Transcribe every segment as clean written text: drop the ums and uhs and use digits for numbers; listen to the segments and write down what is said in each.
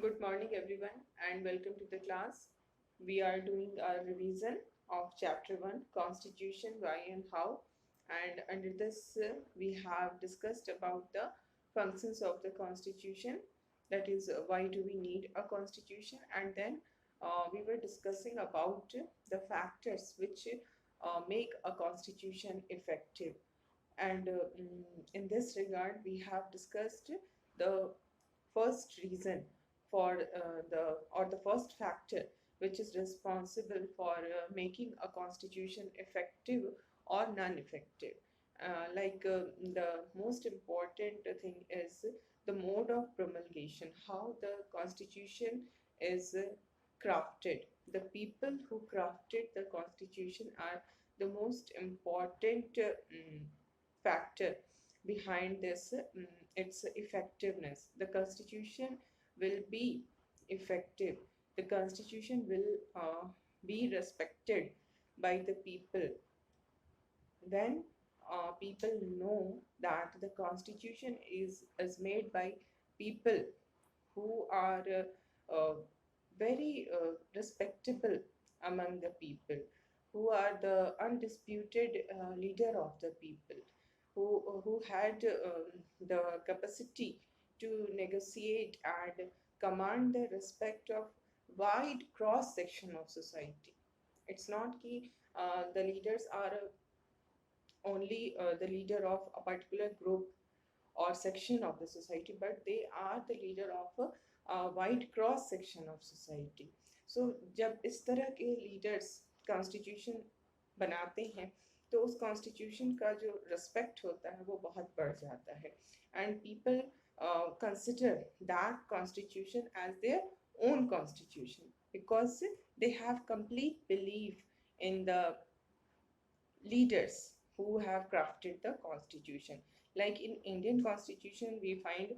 Good morning, everyone, and welcome to the class. We are doing a revision of Chapter 1 Constitution, Why and How. And under this, we have discussed about the functions of the Constitution, that is, why do we need a Constitution, and then we were discussing about the factors which make a Constitution effective. And in this regard, we have discussed the first reason for the first factor which is responsible for making a constitution effective or non-effective. The most important thing is the mode of promulgation, how the constitution is crafted. The people who crafted the constitution are the most important factor behind this, its effectiveness. The constitution will be effective. The constitution will be respected by the people when people know that the constitution is made by people who are very respectable among the people, who are the undisputed leader of the people, who had the capacity to negotiate and command the respect of wide cross section of society. It's not ki the leaders are only the leader of a particular group or section of the society, but they are the leader of a wide cross section of society. So जब इस तरह के leaders constitution बनाते हैं तो उस constitution का जो respect होता है वो बहुत बढ़ जाता है, and people consider that constitution as their own constitution because they have complete belief in the leaders who have crafted the constitution. Like in Indian constitution we find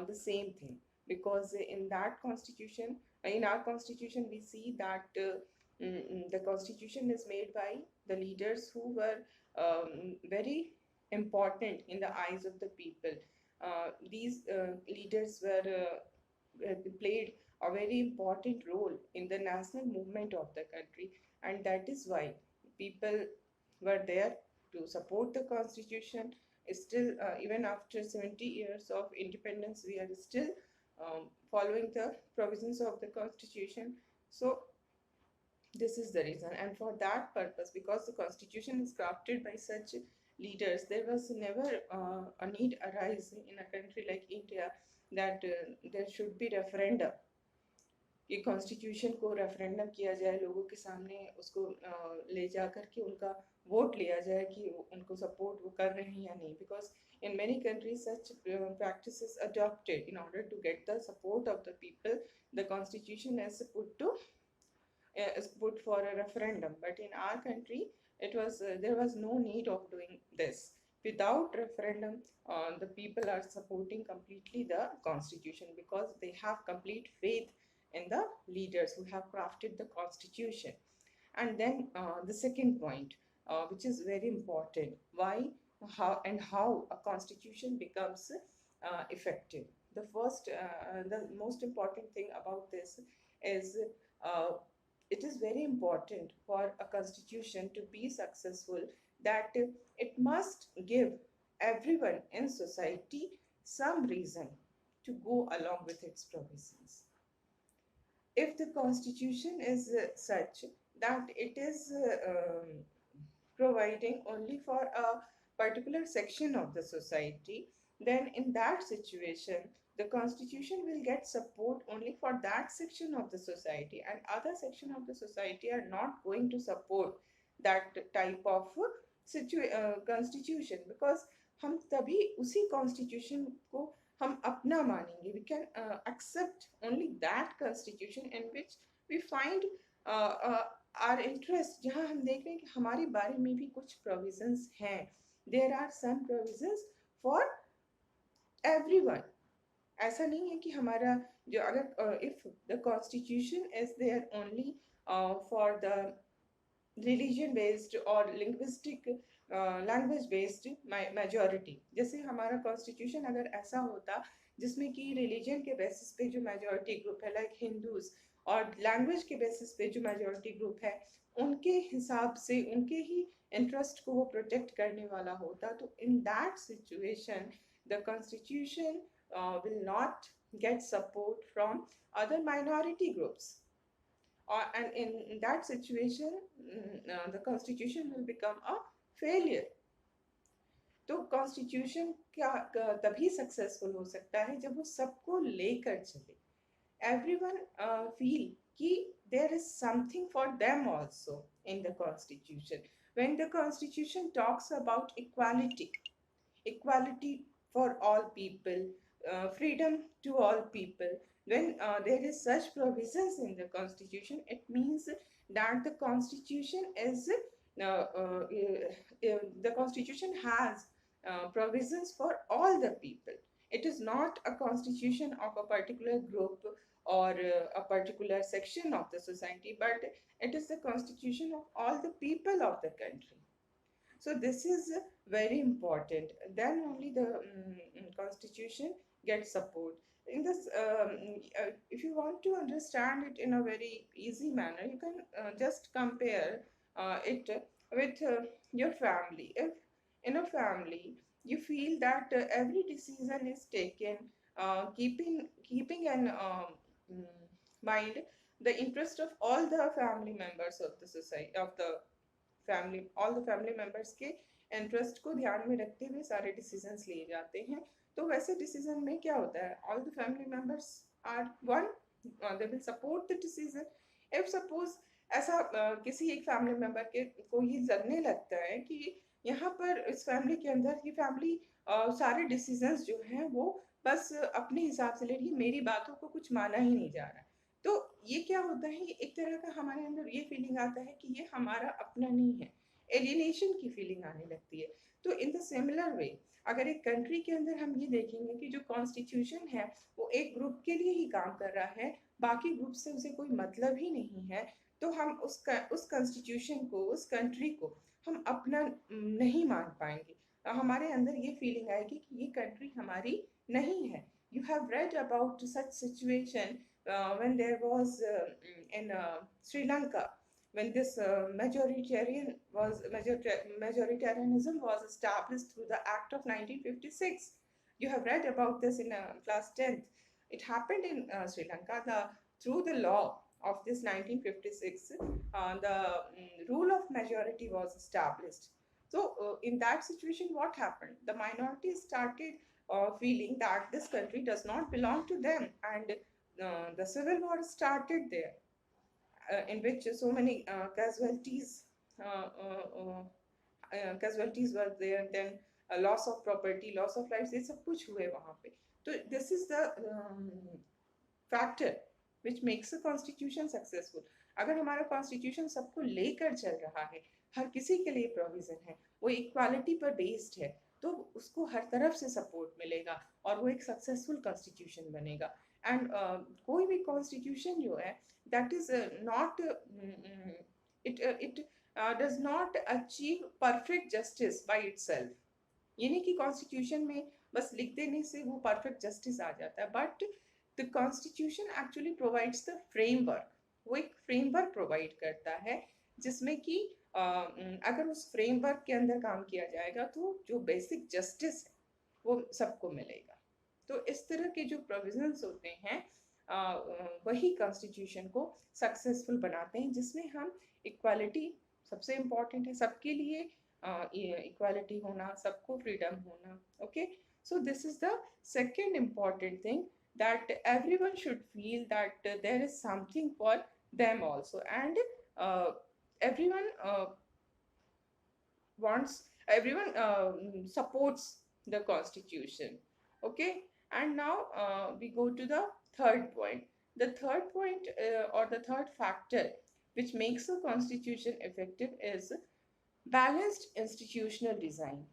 the same thing, because in that constitution, in our constitution we see that the constitution is made by the leaders who were very important in the eyes of the people. These leaders were played a very important role in the national movement of the country, and that is why people were there to support the constitution. Still, even after 70 years of independence, we are still following the provisions of the constitution. So this is the reason, and for that purpose, because the constitution is crafted by such leaders, there was never a need arise in a country like India that there should be referendum, कि constitution को referendum किया जाए, लोगों के सामने उसको ले जा कर के उनका वोट लिया जाए कि उनको सपोर्ट वो कर रहे हैं या नहीं, because in many countries such practice is adopted. In order to get the support of the people, the constitution is put for a referendum, but in our country it was there was no need of doing this. Without referendum, the people are supporting completely the constitution because they have complete faith in the leaders who have crafted the constitution. And then the second point, which is very important, why, how a constitution becomes effective. The most important thing about this is it is very important for a constitution to be successful that it must give everyone in society some reason to go along with its provisions. If the constitution is such that it is providing only for a particular section of the society, then in that situation the constitution will get support only for that section of the society, and other section of the society are not going to support that type of constitution, because हम तभी उसी constitution को हम अपना मानेंगे. We can accept only that constitution in which we find our interest, जहाँ हम देख रहे हैं कि हमारे बारे में भी कुछ provisions हैं. There are some provisions for everyone. ऐसा नहीं है कि हमारा जो अगर if the constitution is there only for the religion based or linguistic language based majority, जैसे हमारा constitution अगर ऐसा होता जिसमें कि रिलीजन के बेसिस पे जो मेजॉरिटी ग्रुप है लाइक हिंदूज, और लैंग्वेज के बेसिस पे जो मेजॉरिटी ग्रुप है, उनके हिसाब से उनके ही इंटरेस्ट को वो प्रोटेक्ट करने वाला होता, तो in that situation the constitution will not get support from other minority groups, and in that situation the constitution will become a failure. तो कॉन्स्टिट्यूशन क्या तभी सक्सेसफुल हो सकता है जब वो सबको लेकर चले, everyone feel कि there is something for them also in the constitution. When the constitution talks about equality for all people, freedom to all people, when there is such provisions in the constitution, it means that the constitution is the constitution has provisions for all the people. It is not a constitution of a particular group or a particular section of the society, but it is the constitution of all the people of the country. So this is very important. Then only the constitution gets support. In this, if you want to understand it in a very easy manner, you can just compare it with your family. If in a family you feel that every decision is taken keeping in mm, mind the interest of all the family members of the society, of the family, all the family members के interest को ध्यान में रखते हुए सारे decisions लिए जाते हैं। तो वैसे डिसीजन में क्या होता है, all the family members are one, they will support the decision. If suppose ऐसा किसी एक फैमिली मेंबर के को ये लगने लगता है कि यहाँ पर इस फैमिली के अंदर ये फैमिली सारे डिसीजंस जो हैं वो बस अपने हिसाब से ले रही है, मेरी बातों को कुछ माना ही नहीं जा रहा, तो ये क्या होता है, एक तरह का हमारे अंदर ये फीलिंग आता है कि ये हमारा अपना नहीं है, एलिनेशन की फीलिंग आने लगती है। तो इन द सिमिलर वे अगर एक कंट्री के अंदर हम ये देखेंगे कि जो कॉन्स्टिट्यूशन है वो एक ग्रुप के लिए ही काम कर रहा है, बाकी ग्रुप से उसे कोई मतलब ही नहीं है, तो हम उस कॉन्स्टिट्यूशन को, उस कंट्री को हम अपना नहीं मान पाएंगे। हमारे अंदर ये फीलिंग आएगी कि ये कंट्री हमारी नहीं है। You have read about such situation when there was in Sri Lanka, when this majoritarianism was established through the Act of 1956. You have read about this in class 10th. It happened in Sri Lanka. Through the law of this 1956, the rule of majority was established. So in that situation, what happened? The minority started feeling that this country does not belong to them, and the civil war started there, in which so many casualties were there, then loss of property, loss of lives, ये सब कुछ हुए वहाँ पे। तो this is the factor which makes a constitution successful. अगर हमारा constitution सबको लेकर चल रहा है, हर किसी के लिए प्रोविजन है, वो इक्वालिटी पर बेस्ड है, तो उसको हर तरफ से सपोर्ट मिलेगा और वो एक सक्सेसफुल कॉन्स्टिट्यूशन बनेगा। एंड कोई भी कॉन्स्टिट्यूशन जो है that is not it does not achieve perfect justice by itself. ये नहीं कि कॉन्स्टिट्यूशन में बस लिख देने से वो परफेक्ट जस्टिस आ जाता है, but the constitution actually provides the framework. वो एक फ्रेमवर्क प्रोवाइड करता है जिसमें कि अगर उस फ्रेमवर्क के अंदर काम किया जाएगा तो जो बेसिक जस्टिस है वो सबको मिलेगा। तो इस तरह के जो प्रोविजंस होते हैं वही कॉन्स्टिट्यूशन को सक्सेसफुल बनाते हैं, जिसमें हम इक्वालिटी सबसे इम्पॉर्टेंट है, सबके लिए इक्वालिटी होना, सबको फ्रीडम होना। Okay, so this is the second important thing, that everyone should feel that there is something for them also, and everyone supports the constitution. Okay, and now we go to the third point. The third point or the third factor which makes a constitution effective is balanced institutional design.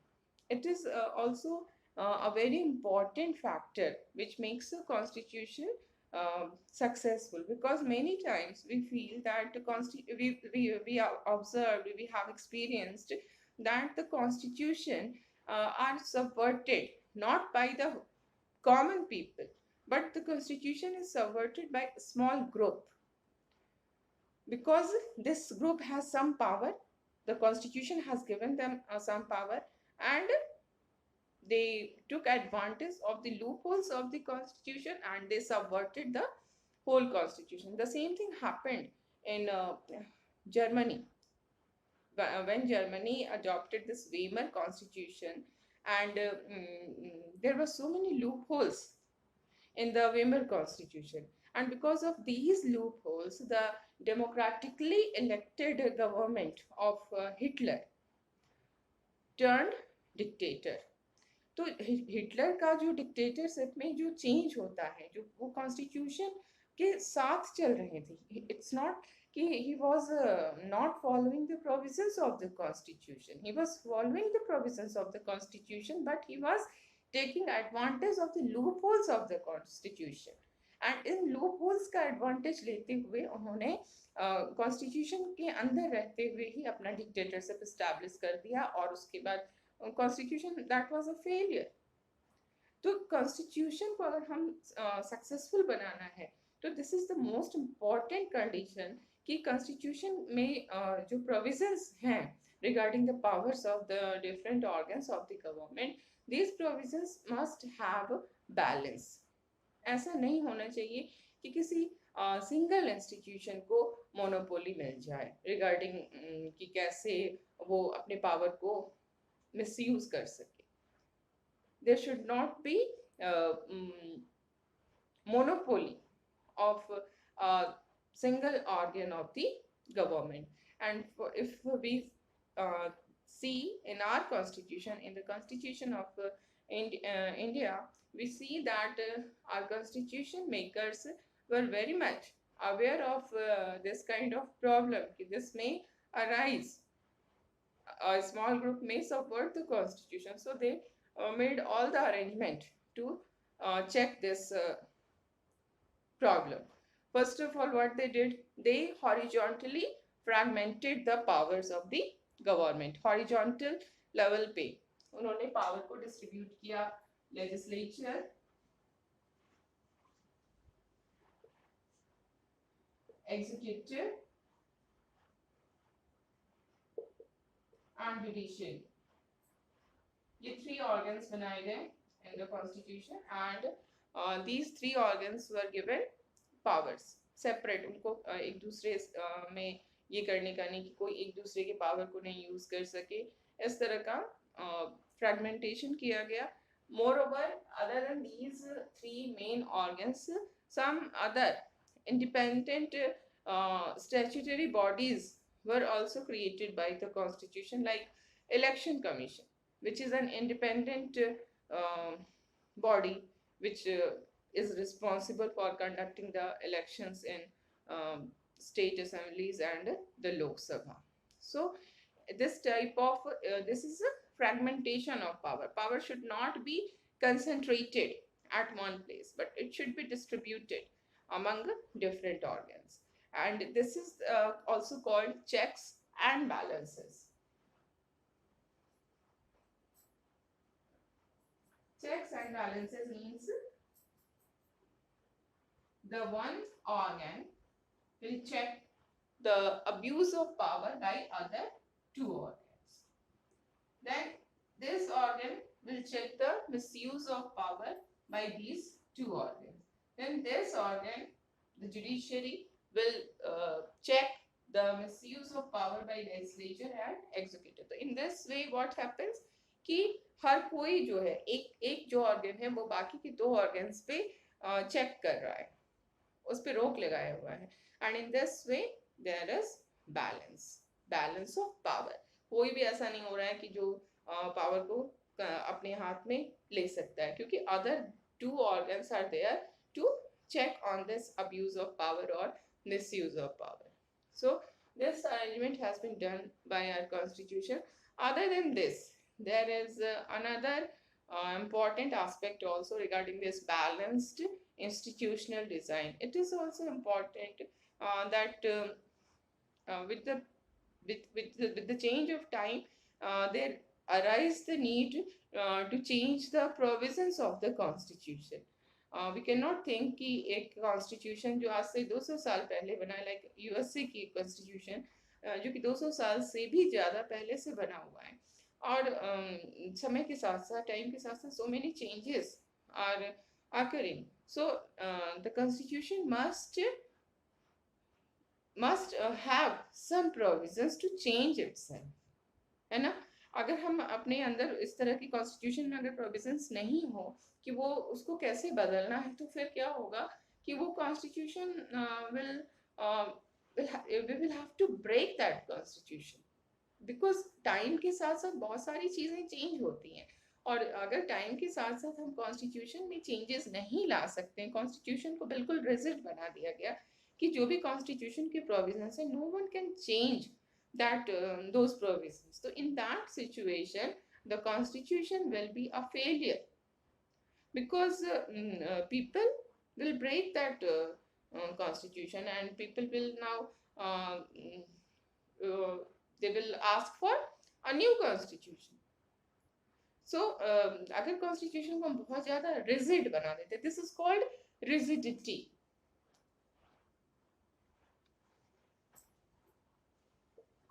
It is also a very important factor which makes a constitution successful, because many times we feel that we have observed, we have experienced that the constitution are subverted not by the common people, but the constitution is subverted by a small group because this group has some power. The constitution has given them some power, and they took advantage of the loopholes of the constitution and they subverted the whole constitution. The same thing happened in Germany when Germany adopted this Weimar constitution, and there were so many loopholes in the Weimar constitution. And because of these loopholes, the democratically elected government of Hitler turned dictator. तो Hitler का जो dictatorship में जो change होता है, जो वो constitution के साथ चल रहे थे, इट्स नॉट कि he was not following the provisions of the constitution. He was following the provisions of the constitution, but he was taking advantage of the loopholes of the constitution. And in loopholes का advantage लेते हुए उन्होंने constitution के अंदर रहते हुए ही अपना dictatorship establish कर दिया, और उसके बाद constitution that was a failure. तो कॉन्स्टिट्यूशन को अगर हम सक्सेसफुल बनाना है तो this is the most important condition कि कॉन्स्टिट्यूशन में जो प्रोविजंस हैं regarding the powers of the different organs of the government, these provisions must have balance. ऐसा नहीं होना चाहिए कि किसी सिंगल इंस्टीट्यूशन को मोनोपोली मिल जाए रिगार्डिंग कि कैसे वो अपने पावर को मिसयूज कर सके. There should not be monopoly of a single organ of the government. And if we see in our constitution, in the constitution of India, we see that our constitution makers were very much aware of this kind of problem. This may arise. A small group may subvert the constitution, so they made all the arrangement to check this problem. First of all, what they did, they horizontally fragmented the powers of the government. Horizontal level पे उन्होंने power को distribute किया. Legislature, executive and judiciary, ये three organs बनाए गए in the constitution, and these three organs were given powers separate. उनको एक दूसरे में ये करने का नहीं कि कोई एक दूसरे के पावर को नहीं यूज कर सके. इस तरह का फ्रेगमेंटेशन किया गया. Moreover, other than these three main organs, some other independent statutory bodies were also created by the constitution, like election commission, which is an independent body which is responsible for conducting the elections in state assemblies and the Lok Sabha. So this type of this is a fragmentation of power. Power should not be concentrated at one place, but it should be distributed among different organs, and this is also called checks and balances. Checks and balances means the one organ will check the abuse of power by other two organs. Then this organ will check the misuse of power by these two organs. Then this organ, the judiciary, will check the misuse of power by legislature and executive. So in this way what happens कि हर कोई जो है एक जो organ है वो बाकी के दो ऑर्गन्स पे चेक कर रहा है, उस पे रोक लगाया हुआ है. And in this way there is balance of power. कोई भी ऐसा नहीं हो रहा है कि जो पावर को अपने हाथ में ले सकता है, क्योंकि other two organs are there to check on this abuse of power or misuse of power. So this arrangement has been done by our constitution. Other than this, there is another important aspect also regarding this balanced institutional design. It is also important that with the change of time, there arise the need to change the provisions of the constitution. We cannot think कि एक constitution जो आज से 200 साल पहले बना है, like USA की कॉन्स्टिट्यूशन जो कि 200 साल से भी ज़्यादा पहले से बना हुआ है, और समय के साथ साथ, टाइम के साथ साथ, so many changes are occurring. So the constitution must have some provisions to change itself, है ना. अगर हम अपने अंदर इस तरह की कॉन्स्टिट्यूशन में अगर प्रोविजंस नहीं हो कि वो उसको कैसे बदलना है, तो फिर क्या होगा कि वो constitution we will have to break that constitution, because time के साथ साथ बहुत सारी चीज़ें चेंज होती हैं, और अगर टाइम के साथ साथ हम कॉन्स्टिट्यूशन में चेंजेस नहीं ला सकते हैं, कॉन्स्टिट्यूशन को बिल्कुल रिजिड बना दिया गया कि जो भी कॉन्स्टिट्यूशन के प्रोविजंस है, no one can change that those provisions. So in that situation, the constitution will be a failure, because people will break that constitution, and people will now they will ask for a new constitution. So अगर constitution को हम बहुत ज़्यादा rigid बना देते, this is called rigidity.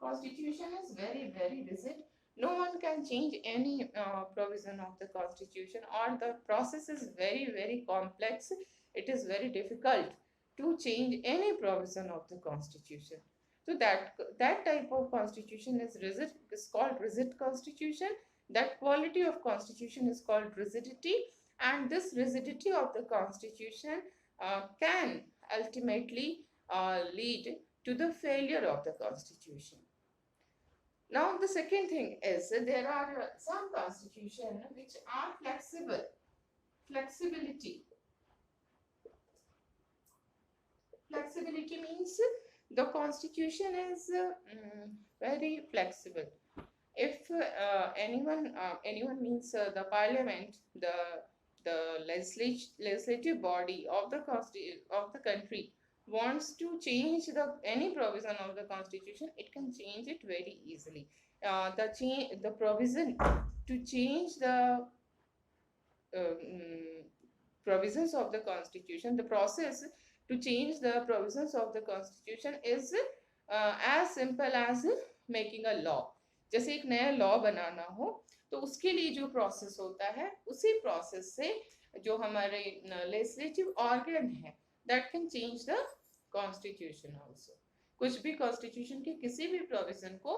Constitution is very, very rigid. No one can change any provision of the constitution, or the process is very, very complex. It is very difficult to change any provision of the constitution. So that type of constitution is rigid, is called rigid constitution. That quality of constitution is called rigidity, and this rigidity of the constitution can ultimately lead to the failure of the constitution. Now the second thing is there are some constitutions which are flexible. Flexibility. Flexibility means the constitution is very flexible. If anyone means the parliament, the legislative body of the country wants to change any provision of the constitution, it can change it very easily. The provision to change the provisions of the constitution, the process to change the provisions of the constitution is as simple as making a law. जैसे एक नया law बनाना हो, तो उसके लिए जो process होता है, उसी प्रोसेस से जो हमारे लेजिस्लेटिव ऑर्गन है, that can change the constitution also. कुछ भी constitution के किसी भी provision को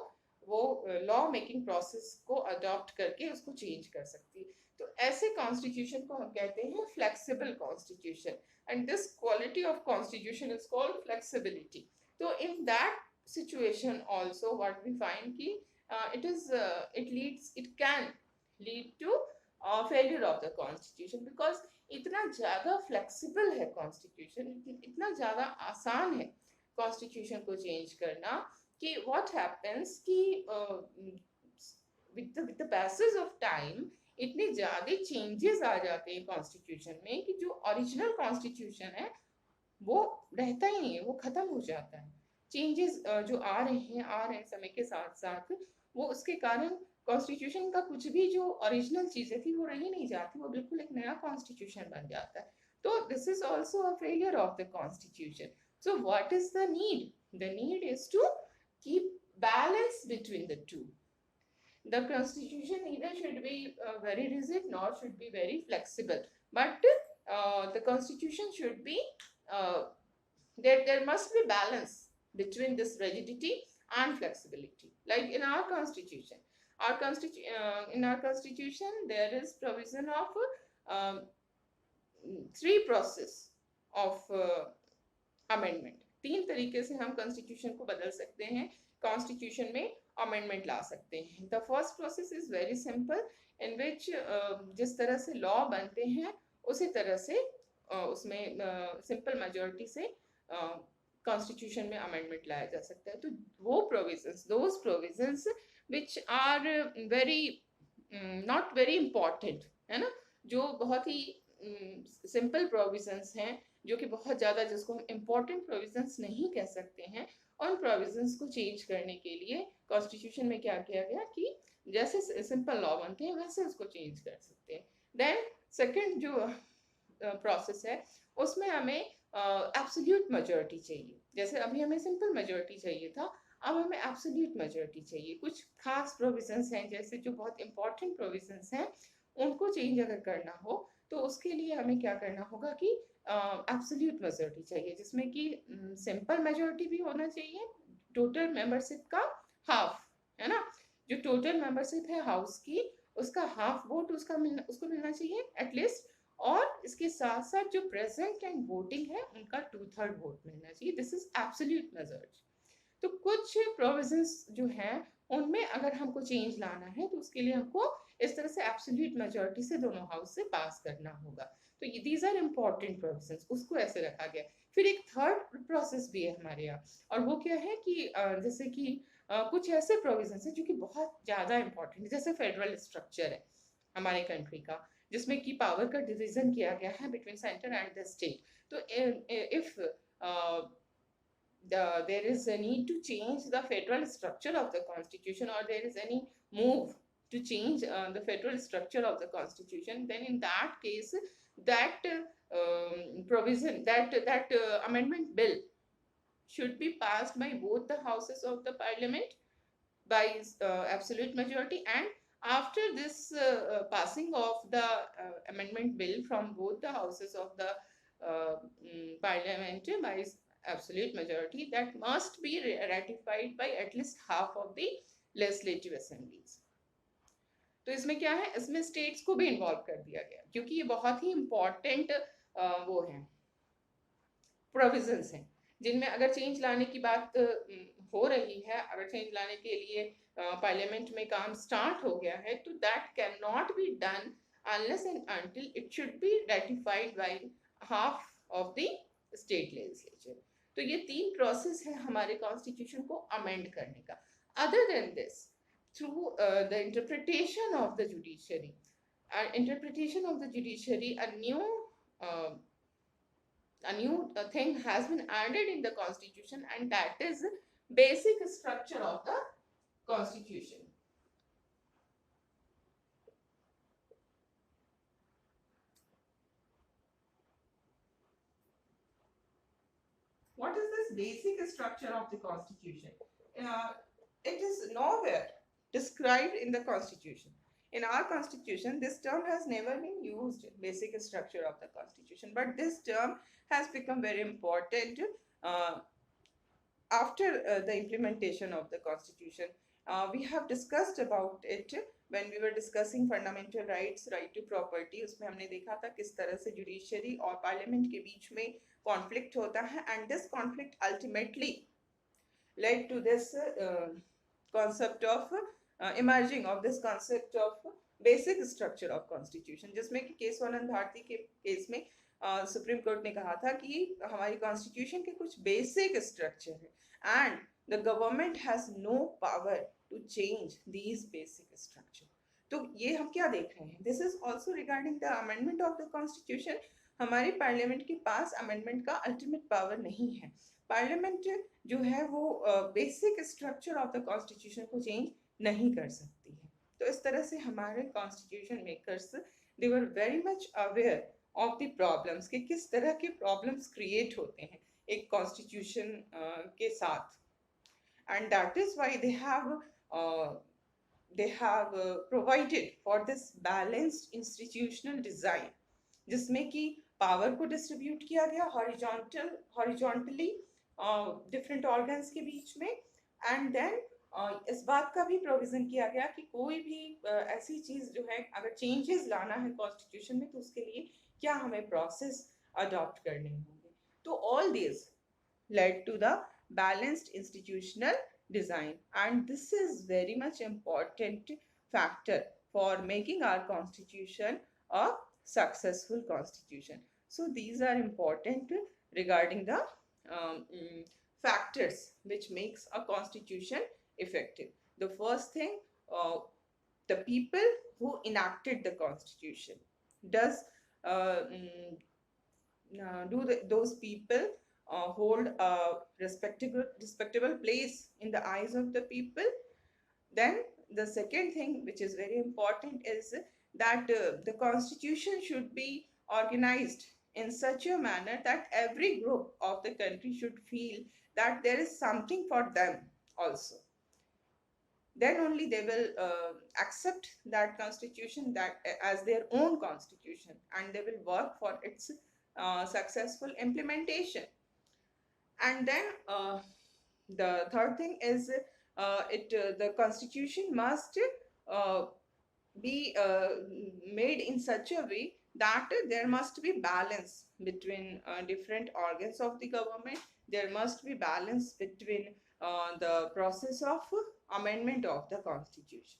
वो लॉ मेकिंग प्रोसेस को अडॉप्ट करके उसको चेंज कर सकती है. तो ऐसे कॉन्स्टिट्यूशन को हम कहते हैं flexible constitution, and this quality of constitution is called flexibility. तो in that situation also what we find कि it can lead to failure of the constitution, because इतना ज़्यादा फ्लेक्सिबल है कॉन्स्टिट्यूशन, इतना ज़्यादा आसान है कॉन्स्टिट्यूशन को चेंज करना कि what happens कि with the passage of time इतने ज़्यादा चेंजेस आ जाते हैं कॉन्स्टिट्यूशन में कि जो ओरिजिनल कॉन्स्टिट्यूशन है वो रहता ही नहीं है, वो ख़त्म हो जाता है. चेंजेस जो आ रहे हैं समय के साथ साथ, वो उसके कारण कॉन्स्टिट्यूशन का कुछ भी जो ओरिजिनल चीज़ें थी वो रही नहीं जाती, वो बिल्कुल एक नया कॉन्स्टिट्यूशन बन जाता है. तो this is also a failure of the constitution. So what is the need? The need is to keep balance between the two. The constitution neither should be very rigid nor should be very flexible, but the constitution should be there must be balance between this rigidity and flexibility. Like in our constitution, in our constitution there is provision of 3 process of amendment. 3 तरीके से हम constitution को बदल सकते हैं, constitution में amendment ला सकते हैं. The first process is very simple, in which जिस तरह से लॉ बनते हैं उसी तरह से उसमें सिंपल मेजॉरिटी से कॉन्स्टिट्यूशन में अमेंडमेंट लाया जा सकता है. तो वो provisions, those provisions which are very not very important, है ना, जो बहुत ही सिंपल प्रोविजंस हैं, जो कि बहुत ज़्यादा, जिसको हम इम्पोर्टेंट प्रोविजंस नहीं कह सकते हैं, उन प्रोविजंस को चेंज करने के लिए कॉन्स्टिट्यूशन में क्या किया गया कि जैसे सिंपल लॉ बनते हैं वैसे उसको चेंज कर सकते हैं. देन सेकंड जो प्रोसेस है उसमें हमें एब्सोल्यूट मेजॉरिटी चाहिए. जैसे अभी हमें सिंपल मेजॉरिटी चाहिए था, अब हमें एब्सोल्यूट मेजॉरिटी चाहिए. कुछ खास प्रोविजंस हैं जैसे जो बहुत इंपॉर्टेंट प्रोविजंस हैं उनको चेंज अगर करना हो तो उसके लिए हमें क्या करना होगा कि एब्सोल्यूट मेजॉरिटी चाहिए, जिसमें कि सिंपल मेजॉरिटी भी होना चाहिए, टोटल मेंबरशिप का हाफ, है ना. जो टोटल मेंबरशिप है हाउस की उसका हाफ वोट उसको मिलना चाहिए एटलीस्ट. और इसके साथ साथ जो प्रेजेंट एंड वोटिंग है उनका 2/3 वोट मिलना चाहिए. This is absolute majority. तो कुछ प्रोविजंस जो हैं उनमें अगर हमको चेंज लाना है तो उसके लिए हमको इस तरह से एब्सोल्यूट मेजॉरिटी से दोनों हाउस से पास करना होगा. तो ये दीज आर इम्पॉर्टेंट प्रोविजंस, उसको ऐसे रखा गया. फिर एक थर्ड प्रोसेस भी है हमारे यहाँ, और वो क्या है कि जैसे कि कुछ ऐसे प्रोविजंस हैं जो कि बहुत ज़्यादा इंपॉर्टेंट है. जैसे फेडरल स्ट्रक्चर है हमारे कंट्री का, जिसमें कि पावर का डिवीजन किया गया है between centre and the state. तो if there is a need to change the federal structure of the constitution, or there is any move to change the federal structure of the constitution, then in that case that provision, that amendment bill should be passed by both the houses of the parliament by absolute majority. And after this passing of the amendment bill from both the houses of the parliament by absolute majority, that must be ratified by at least half of the legislative assemblies. तो इसमें क्या है, इसमें states को भी involve कर दिया गया क्योंकि ये बहुत ही इंपॉर्टेंट वो है प्रोविजंस हैं जिनमें अगर चेंज लाने की बात हो रही है, अगर चेंज लाने के लिए पार्लियामेंट में काम स्टार्ट हो गया है, तो that can not be done unless and until it should be ratified by half of the state legislature. तो ये 3 प्रोसेस है हमारे कॉन्स्टिट्यूशन को अमेंड करने का. Other than this, through the interpretation of the judiciary, uh, a new thing has been added in the constitution, and that is basic structure of the constitution. What is this basic structure of the constitution? It is nowhere described in the constitution. In our constitution, this term has never been used, basic structure of the constitution, but this term has become very important after the implementation of the constitution. We have discussed about it when we were discussing fundamental rights, right to property. उसमें हमने देखा था किस तरह से judiciary और parliament के बीच में कॉन्फ्लिक्ट होता है, and this conflict ultimately led to this concept of emerging of this concept of basic structure of constitution, जिसमें कि केशवानंद भारती के केस में सुप्रीम कोर्ट ने कहा था कि हमारी कॉन्स्टिट्यूशन के कुछ बेसिक स्ट्रक्चर है and the government has no power to change these basic structure. तो ये हम क्या देख रहे हैं, this is also regarding the amendment of the constitution. हमारी पार्लियामेंट के पास अमेंडमेंट का अल्टीमेट पावर नहीं है. पार्लियामेंट जो है वो basic structure of the constitution को चेंज नहीं कर सकती है. तो इस तरह से हमारे constitution makers they were very much aware of the problems कि किस तरह के प्रॉब्लम्स क्रिएट होते हैं एक कॉन्स्टिट्यूशन के साथ. And that is why they have provided for this balanced institutional design, जिसमें कि पावर को डिस्ट्रीब्यूट किया गया हॉरिजॉन्टली डिफरेंट ऑर्गन्स के बीच में. एंड देन इस बात का भी प्रोविजन किया गया कि कोई भी ऐसी चीज जो है अगर चेंजेस लाना है कॉन्स्टिट्यूशन में तो उसके लिए क्या हमें प्रोसेस अडॉप्ट करने होंगे. तो all this led to the balanced institutional design, and this is very much important factor for making our constitution a successful constitution. So these are important regarding the factors which makes a constitution effective. The first thing, the people who enacted the constitution, does those people hold a respectable place in the eyes of the people. Then the second thing which is very important is that the constitution should be organized in such a manner that every group of the country should feel that there is something for them also. Then only they will accept that constitution that as their own constitution, and they will work for its successful implementation. And then the third thing is it the constitution must uh, be made in such a way that there must be balance between different organs of the government. There must be balance between the process of amendment of the constitution.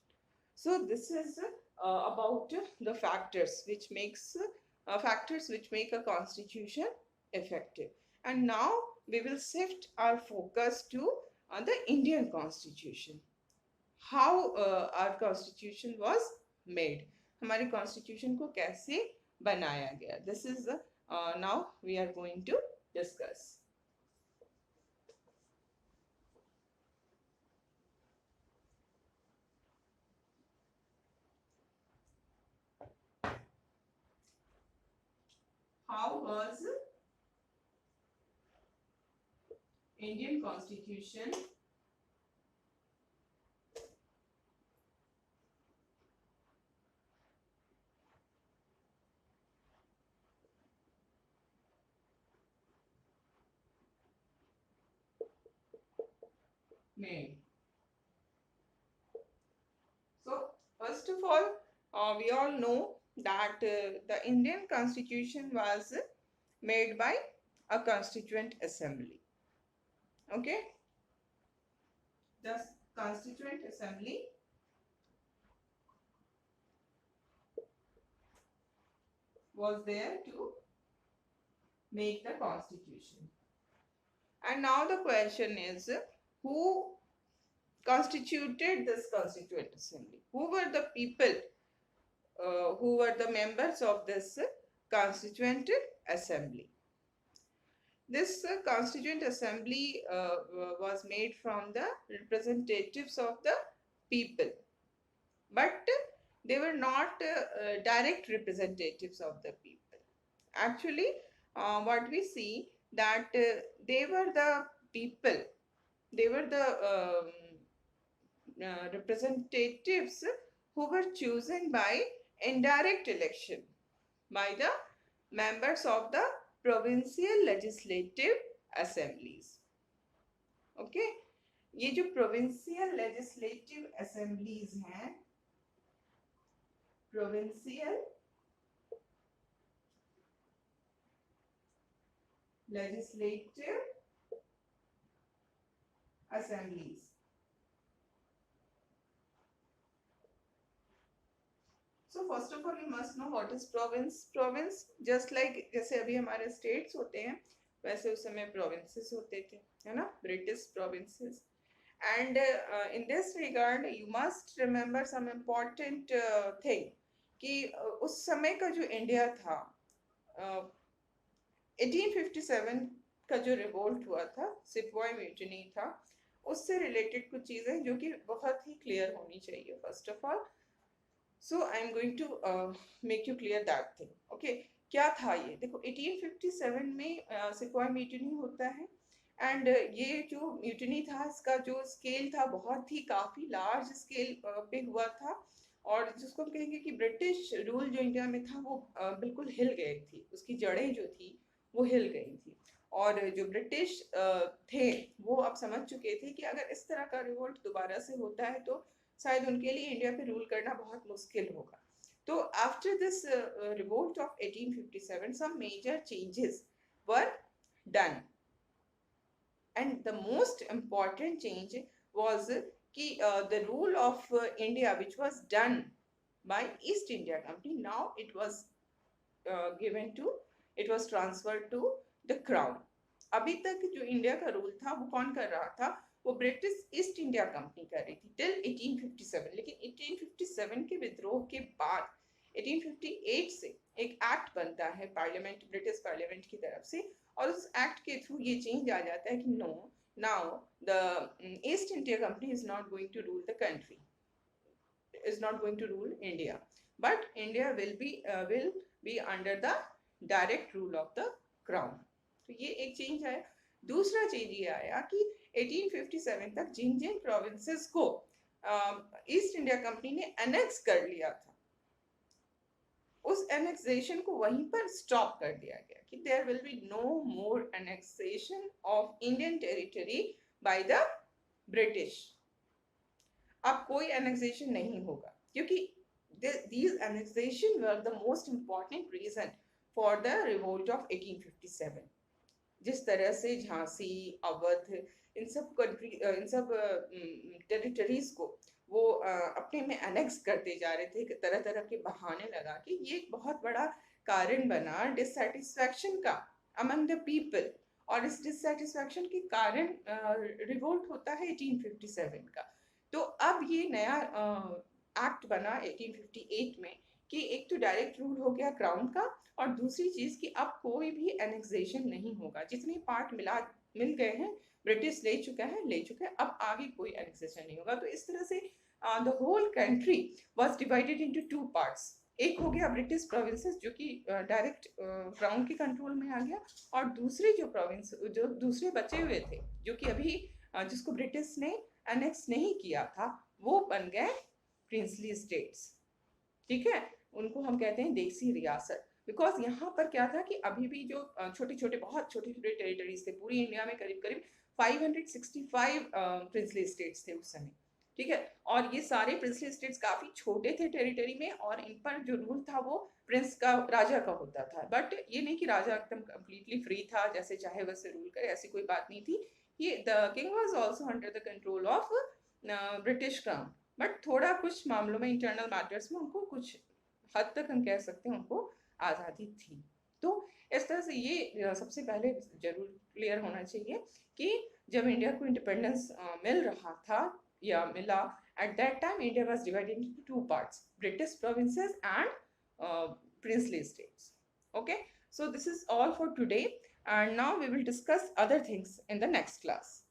So this is about the factors which make a constitution effective. And now we will shift our focus to the Indian constitution. How our constitution was made, हमारे constitution को कैसे बनाया गया. This is now we are going to discuss. How was Indian constitution made? So first of all, we all know that the Indian constitution was made by a constituent assembly. Okay, the constituent assembly was there to make the constitution. And now the question is, who constituted this constituent assembly? Who were the people who were the members of this constituent assembly? This constituent assembly was made from the representatives of the people, but they were not direct representatives of the people. Actually, what we see that they were the people, they were the representatives who were chosen by indirect election by the members of the provincial legislative assemblies. Okay, ये जो provincial legislative assemblies हैं, provincial legislative assemblies, so first of all you must know what is province. Province just like जैसे अभी हमारे states होते हैं वैसे उस समय provinces होते थे, है ना, British provinces. And in this regard you must remember some important thing कि उस समय का जो इंडिया था 1857 का जो रिवोल्ट हुआ था, सिपॉय म्यूटिनी था, उससे रिलेटेड कुछ चीजें जो कि बहुत ही क्लियर होनी चाहिए. First of all, so I am going to make you clear that thing. Okay, क्या था ये? देखो 1857 में सिपॉय म्यूटिनी होता है. एंड ये जो म्यूटिनी था इसका जो स्केल था बहुत ही काफ़ी लार्ज स्केल पे हुआ था, और जिसको हम कहेंगे कि ब्रिटिश रूल जो इंडिया में था वो बिल्कुल हिल गई थी, उसकी जड़ें जो थी वो हिल गई थी. और जो ब्रिटिश थे वो अब समझ चुके थे कि अगर इस तरह का रिवोल्ट दोबारा से होता है तो शायद उनके लिए इंडिया पे रूल करना बहुत मुश्किल होगा. तो after this revolt of 1857 some major changes were done, and the most important change was कि the rule of India which was done by East India Company, now it was transferred to the crown. अभी तक जो India का rule था वो कौन कर रहा था? वो ब्रिटिश ईस्ट इंडिया कंपनी कर रही थी टिल 1857. लेकिन 1857 के विद्रोह के बाद 1858 से एक एक्ट बनता है पार्लियामेंट, ब्रिटिश पार्लियामेंट की तरफ से, और उस एक्ट के थ्रू ये चेंज आ जाता है कि no, now the East India Company is not going to rule the country, is not going to rule India, but India will be under the direct rule of the crown. तो ये एक change है. दूसरा change ये आया कि 1857 तक जिन जिन provinces को ईस्ट इंडिया कंपनी ने एनेक्स कर लिया था, उस एनेक्सेशन को वहीं पर स्टॉप कर दिया गया कि there will be no more annexation of Indian territory by the British. अब कोई एनेक्सेशन नहीं होगा, क्योंकि these annexation were the most important reason for the revolt of 1857. जिस तरह से झांसी, अवध, इन सब टेरिटरीज को वो अपने में एनेक्स करते जा रहे थे, तरह तरह के बहाने लगा के. ये एक बहुत बड़ा कारण बना डिससेटिस्फैक्शन का अमंग द पीपल, और इस डिससेटिस्फैक्शन के कारण रिवोल्ट होता है 1857 का. तो अब ये नया एक्ट बना 1858 में कि एक तो डायरेक्ट रूल हो गया क्राउन का, और दूसरी चीज कि अब कोई भी एनेक्सेशन नहीं होगा. जितने पार्ट मिल गए हैं, ब्रिटिश ले चुका है, अब आगे कोई एनेक्सेशन नहीं होगा. तो इस तरह से the whole country was divided into two parts. एक हो गया ब्रिटिश प्रोविंसेस जो कि डायरेक्ट क्राउन के कंट्रोल में आ गया, और दूसरे जो प्रोविंस जो दूसरे बचे हुए थे जो कि अभी जिसको ब्रिटिश ने एनेक्स नहीं किया था, वो बन गए प्रिंसली स्टेट्स. ठीक है, उनको हम कहते हैं देसी रियासत. बिकॉज यहाँ पर क्या था कि अभी भी जो छोटे छोटे बहुत छोटे छोटे टेरिटरीज थे, पूरी इंडिया में करीब करीब 565 प्रिंसली स्टेट्स थे उस समय. ठीक है, और ये सारे प्रिंसली स्टेट्स काफी छोटे थे टेरिटरी में, और इन पर जो रूल था वो प्रिंस का, राजा का होता था. बट ये नहीं कि राजा एकदम कम्प्लीटली फ्री था, जैसे चाहे वैसे रूल करे, ऐसी कोई बात नहीं थी. ये the king was also under the control of British crown. But थोड़ा कुछ मामलों में, इंटरनल मैटर्स में उनको कुछ हद तक हम कह सकते हैं उनको आज़ादी थी. तो इस तरह से ये सबसे पहले जरूर क्लियर होना चाहिए कि जब इंडिया को इंडिपेंडेंस मिल रहा था या मिला, at that time India was divided into two parts, British provinces and princely states. Okay, so this is all for today, and now we will discuss other things in the next class.